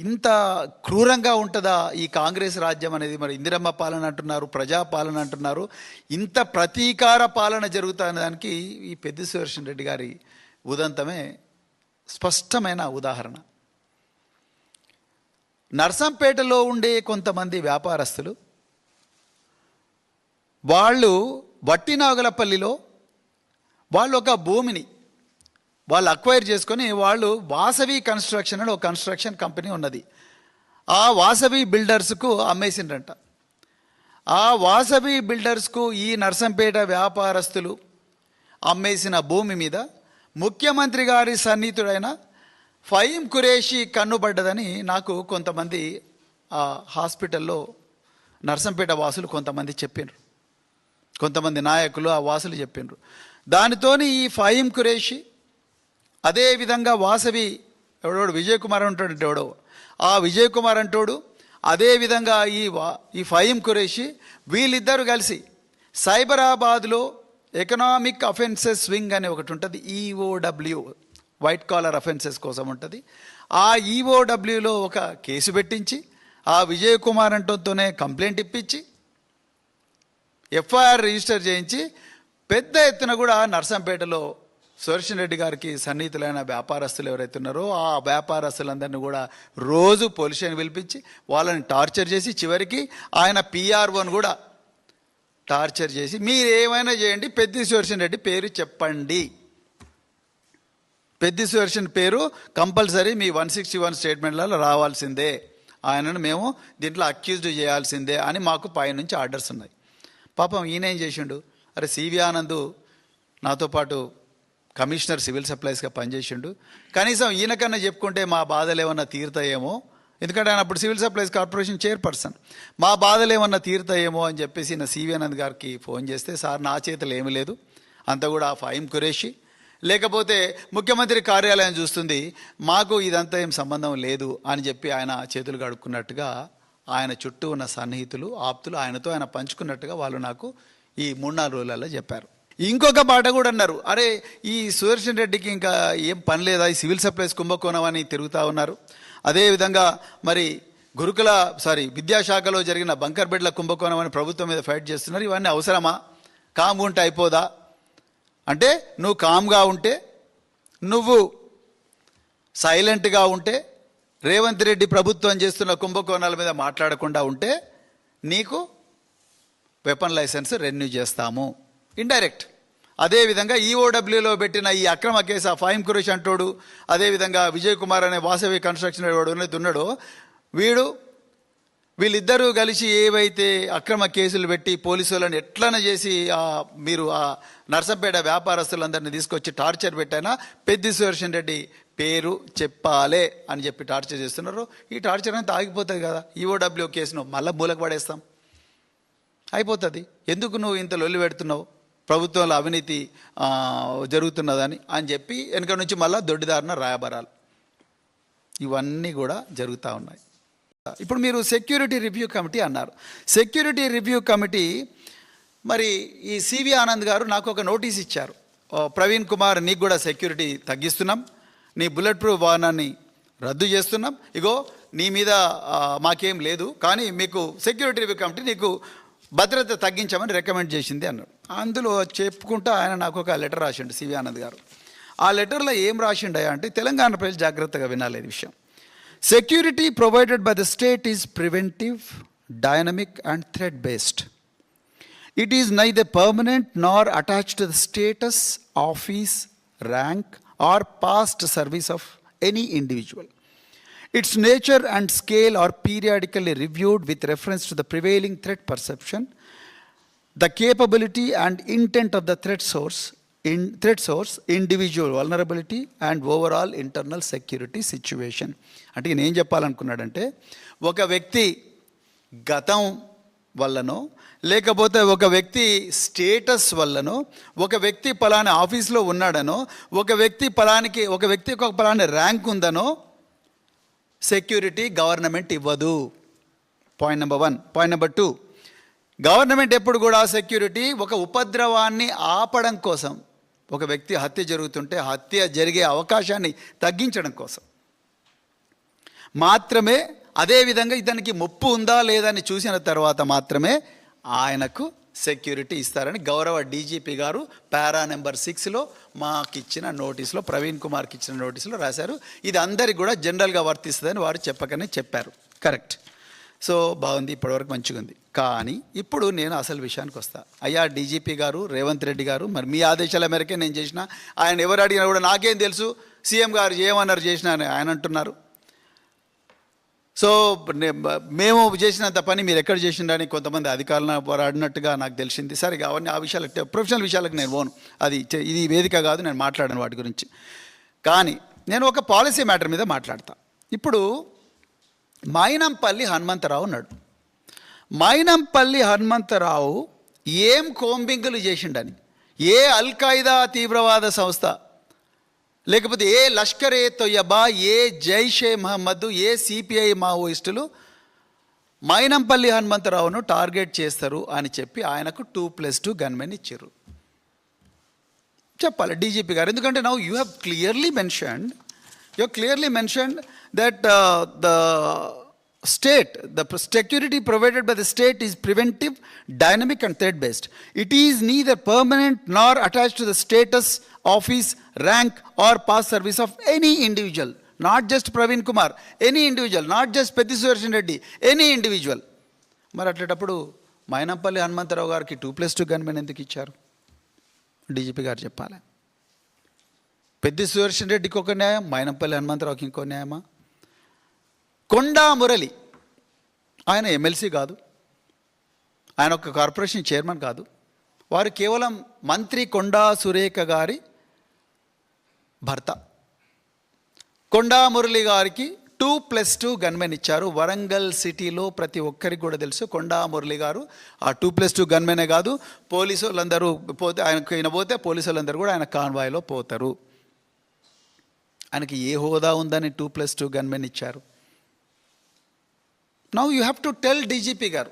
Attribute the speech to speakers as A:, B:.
A: ఇంత క్రూరంగా ఉంటుందా ఈ కాంగ్రెస్ రాజ్యం అనేది? మరి ఇందిరమ్మ పాలన అంటున్నారు, ప్రజాపాలన అంటున్నారు, ఇంత ప్రతీకార పాలన జరుగుతున్న దానికి ఈ పెద్ది సుదర్శన్ రెడ్డి గారి ఉదంతమే స్పష్టమైన ఉదాహరణ. నర్సంపేటలో ఉండే కొంతమంది వ్యాపారస్తులు వాళ్ళు వట్టినాగులపల్లిలో వాళ్ళు ఒక భూమిని వాళ్ళు అక్వైర్ చేసుకొని వాళ్ళు వాసవి కన్స్ట్రక్షన్ అని ఒక కన్స్ట్రక్షన్ కంపెనీ ఉన్నది, ఆ వాసవి బిల్డర్స్కు అమ్మేసిండ్రంట. ఆ వాసవి బిల్డర్స్కు ఈ నర్సంపేట వ్యాపారస్తులు అమ్మేసిన భూమి మీద ముఖ్యమంత్రి గారి సన్నిహితుడైన ఫహీం ఖురేషీ కన్నుబడ్డదని నాకు కొంతమంది ఆ హాస్పిటల్లో నర్సంపేట వాసులు కొంతమంది చెప్పిండ్రు, కొంతమంది నాయకులు ఆ వాసులు చెప్పిండ్రు. దానితోని ఈ ఫహీం ఖురేషీ అదేవిధంగా వాసవి ఎవడోడు విజయ్ కుమార్ అంటాడు, ఎవడో ఆ విజయ్ కుమార్ అంటాడు, అదేవిధంగా ఈ ఫహీం ఖురేషీ వీళ్ళిద్దరూ కలిసి సైబరాబాద్లో ఎకనామిక్ అఫెన్సెస్ వింగ్ అని ఒకటి ఉంటుంది, ఈఓడబ్ల్యూ, వైట్ కాలర్ అఫెన్సెస్ కోసం ఉంటుంది. ఆ ఈఓడబ్ల్యూలో ఒక కేసు పెట్టించి ఆ విజయ్ కుమార్ అంటోతోనే కంప్లైంట్ ఇప్పించి ఎఫ్ఐఆర్ రిజిస్టర్ చేయించి పెద్ద ఎత్తున కూడా నర్సంపేటలో సుదర్శన్ రెడ్డి గారికి సన్నిహితులైన వ్యాపారస్తులు ఎవరైతే ఉన్నారో ఆ వ్యాపారస్తులందరినీ కూడా రోజు పోలీస్ స్టేషన్ పిలిపించి వాళ్ళని టార్చర్ చేసి చివరికి ఆయన పిఆర్ఓని కూడా టార్చర్ చేసి మీరు ఏమైనా చేయండి, పెద్ది సుదర్శన్ రెడ్డి పేరు చెప్పండి, పెద్ది సుదర్శన్ పేరు కంపల్సరీ మీ 161 స్టేట్మెంట్లలో రావాల్సిందే, ఆయనను మేము దీంట్లో అక్యూజ్డ్ చేయాల్సిందే అని మాకు పైనుంచి ఆర్డర్స్ ఉన్నాయి. పాపం ఈయన ఏం చేసిండు, అరే సివి ఆనంద్ నాతో పాటు కమిషనర్ సివిల్ సప్లైస్గా పనిచేసిండు, కనీసం ఈయనకన్నా చెప్పుకుంటే మా బాధలు ఏమన్నా తీరుతాయేమో, ఎందుకంటే ఆయన అప్పుడు సివిల్ సప్లైస్ కార్పొరేషన్ చైర్పర్సన్, మా బాధలు ఏమన్నా తీరుతాయేమో అని చెప్పేసి నా సివి ఆనంద్ గారికి ఫోన్ చేస్తే, సార్ నా చేతులు ఏమీ లేదు, అంతా కూడా ఫహీం ఖురేషీ లేకపోతే ముఖ్యమంత్రి కార్యాలయం చూస్తుంది, మాకు ఇదంతా ఏం సంబంధం లేదు అని చెప్పి ఆయన చేతులు కడుక్కున్నట్టుగా ఆయన చుట్టూ ఉన్న సన్నిహితులు ఆప్తులు ఆయనతో ఆయన పంచుకున్నట్టుగా వాళ్ళు నాకు ఈ 3-4 రోజులలో చెప్పారు. ఇంకొక మాట కూడా అన్నారు, అరే ఈ సుదర్శన్ రెడ్డికి ఇంకా ఏం పని లేదా, ఈ సివిల్ సప్లైస్ కుంభకోణం అని తిరుగుతూ ఉన్నారు, అదేవిధంగా మరి విద్యాశాఖలో జరిగిన బంకర్ బెడ్ల కుంభకోణం అని ప్రభుత్వం మీద ఫైట్ చేస్తున్నారు, ఇవన్నీ అవసరమా, కామ్గా ఉంటే అయిపోదా అంటే, నువ్వు కామ్గా ఉంటే, నువ్వు సైలెంట్గా ఉంటే, రేవంత్ రెడ్డి ప్రభుత్వం చేస్తున్న కుంభకోణాల మీద మాట్లాడకుండా ఉంటే నీకు వెపన్ లైసెన్స్ రెన్యూ చేస్తాము ఇండైరెక్ట్. అదేవిధంగా ఈఓడబ్ల్యూలో పెట్టిన ఈ అక్రమ కేసు ఆ ఫహీం ఖురేషీ అంటోడు, అదేవిధంగా విజయ్ కుమార్ అనే వాసవి కన్స్ట్రక్షన్ ఉన్నాడో వీళ్ళిద్దరూ కలిసి ఏవైతే అక్రమ కేసులు పెట్టి పోలీసు వాళ్ళని ఎట్లన చేసి మీరు ఆ నర్సంపేట వ్యాపారస్తులందరినీ తీసుకొచ్చి టార్చర్ పెట్టైనా పెద్ది సుదర్శన్ రెడ్డి పేరు చెప్పాలే అని చెప్పి టార్చర్ చేస్తున్నారు. ఈ టార్చర్ అంతా ఆగిపోతుంది కదా, ఈఓడబ్ల్యూ కేసును మళ్ళీ మూలకు పడేస్తాం, అయిపోతుంది. ఎందుకు నువ్వు ఇంత లొల్లి పెడుతున్నావు, ప్రభుత్వంలో అవినీతి జరుగుతున్నదని అని చెప్పి వెనక నుంచి మళ్ళీ దొడ్డిదారిన రాయబారాలు ఇవన్నీ కూడా జరుగుతూ ఉన్నాయి. ఇప్పుడు మీరు సెక్యూరిటీ రివ్యూ కమిటీ అన్నారు, సెక్యూరిటీ రివ్యూ కమిటీ మరి ఈ సివి ఆనంద్ గారు నాకు ఒక నోటీస్ ఇచ్చారు, ప్రవీణ్ కుమార్ నీకు కూడా సెక్యూరిటీ తగ్గిస్తున్నాం, నీ బుల్లెట్ ప్రూఫ్ వాహనాన్ని రద్దు చేస్తున్నాం, ఇగో నీ మీద మాకేం లేదు కానీ మీకు సెక్యూరిటీ రివ్యూ కమిటీ నీకు భద్రత తగ్గించామని రికమెండ్ చేసింది అన్నాడు. అందులో చెప్పుకుంటూ ఆయన నాకు ఒక లెటర్ రాసిండు సివి ఆనంద్ గారు. ఆ లెటర్లో ఏం రాసిండయా అంటే, తెలంగాణ ప్రజలు జాగ్రత్తగా వినాలి ఈ విషయం. Security provided by the state is preventive, dynamic and threat-based. It is neither permanent nor attached to the status, office, rank or past service of any individual. Its nature and scale are periodically reviewed with reference to the prevailing threat perception, the capability and intent of the threat source, individual vulnerability and overall internal security situation. అంటే ఈయన ఏం చెప్పాలనుకున్నాడంటే, ఒక వ్యక్తి గతం వల్లనో లేకపోతే ఒక వ్యక్తి స్టేటస్ వల్లనో, ఒక వ్యక్తి పలానా ఆఫీస్లో ఉన్నాడనో, ఒక వ్యక్తికి ఒక పలానా ర్యాంక్ ఉందనో సెక్యూరిటీ గవర్నమెంట్ ఇవ్వదు. Point number 1. Point number 2, government ఎప్పుడు కూడా సెక్యూరిటీ ఒక ఉపద్రవాన్ని ఆపడం కోసం, ఒక వ్యక్తి హత్య జరుగుతుంటే హత్య జరిగే అవకాశాన్ని తగ్గించడం కోసం, మాత్రమే, అదేవిధంగా ఇతనికి ముప్పు ఉందా లేదా అని చూసిన తర్వాత మాత్రమే ఆయనకు సెక్యూరిటీ ఇస్తారని గౌరవ డీజీపీ గారు పారా నెంబర్ 6లో మాకు ఇచ్చిన నోటీసులో, ప్రవీణ్ కుమార్కి ఇచ్చిన నోటీసులో రాశారు. ఇది అందరికి కూడా జనరల్గా వర్తిస్తుందని వారు చెప్పకనే చెప్పారు. కరెక్ట్. సో బాగుంది, ఇప్పటివరకు మంచిగా ఉంది. కానీ ఇప్పుడు నేను అసలు విషయానికి వస్తా. అయ్యా డీజీపీ గారు, రేవంత్ రెడ్డి గారు, మరి మీ ఆదేశాల మేరకే నేను చేసిన. ఆయన ఎవరు అడిగినా కూడా నాకేం తెలుసు, సీఎం గారు ఏమన్నారు చేసినా అని ఆయన అంటున్నారు. సో మేము చేసినంత పని మీరు ఎక్కడ చేసిండని కొంతమంది అధికారులను అడినట్టుగా నాకు తెలిసింది. సరే అవన్నీ ఆ విషయాలకు, ప్రొఫెషనల్ విషయాలకు నేను పోను, అది ఇది వేదిక కాదు, నేను మాట్లాడాను వాటి గురించి. కానీ నేను ఒక పాలసీ మ్యాటర్ మీద మాట్లాడతా. ఇప్పుడు మైనంపల్లి హనుమంతరావు ఉన్నాడు. మైనంపల్లి హనుమంతరావు ఏం కోంబింగులు చేసిండని, ఏ అల్ఖాయిదా తీవ్రవాద సంస్థ, లేకపోతే ఏ లష్కర్ ఏ తొయ్యబా, ఏ జైషే మహమ్మద్, ఏ సిపిఐ మావోయిస్టులు మైనంపల్లి హనుమంతరావును టార్గెట్ చేస్తారు అని చెప్పి ఆయనకు 2+2 గన్మెన్ ఇచ్చారు. చెప్పాలి డీజీపీ గారు, ఎందుకంటే now you have clearly mentioned that the state, the security provided by the state is preventive, dynamic and threat based. It is neither permanent nor attached to the status, office, rank or past service of any individual, not just Praveen Kumar, any individual, not just Petti Sudarshan Reddy, any individual. మరి అట్లేటప్పుడు మైనంపల్లి హనుమంతరావు గారికి 2+2 gunmen ఎందుకు ఇచ్చారు? DGP గారు చెప్పాలి. పెద్ది సుదర్శన్ రెడ్డికి ఒక న్యాయం, మైనంపల్లి హనుమంతరావుకి ఇంకో న్యాయమా? కొండా మురళి, ఆయన ఎమ్మెల్సీ కాదు, ఆయన ఒక కార్పొరేషన్ చైర్మన్ కాదు, వారు కేవలం మంత్రి కొండా సురేఖ గారి భర్త. కొండా మురళి గారికి 2+2 గన్మెన్ ఇచ్చారు. వరంగల్ సిటీలో ప్రతి ఒక్కరికి కూడా తెలుసు కొండా మురళి గారు ఆ 2+2 గన్మెనే కాదు, పోలీసు వాళ్ళందరూ పోతే, ఆయనకు పోతే పోలీసు వాళ్ళందరూ కూడా ఆయన కాన్వాయ్లో పోతారు. ఆయనకి ఏ హోదా ఉందని 2+2 గన్మెన్ ఇచ్చారు? Now you have to tell DGP గారు,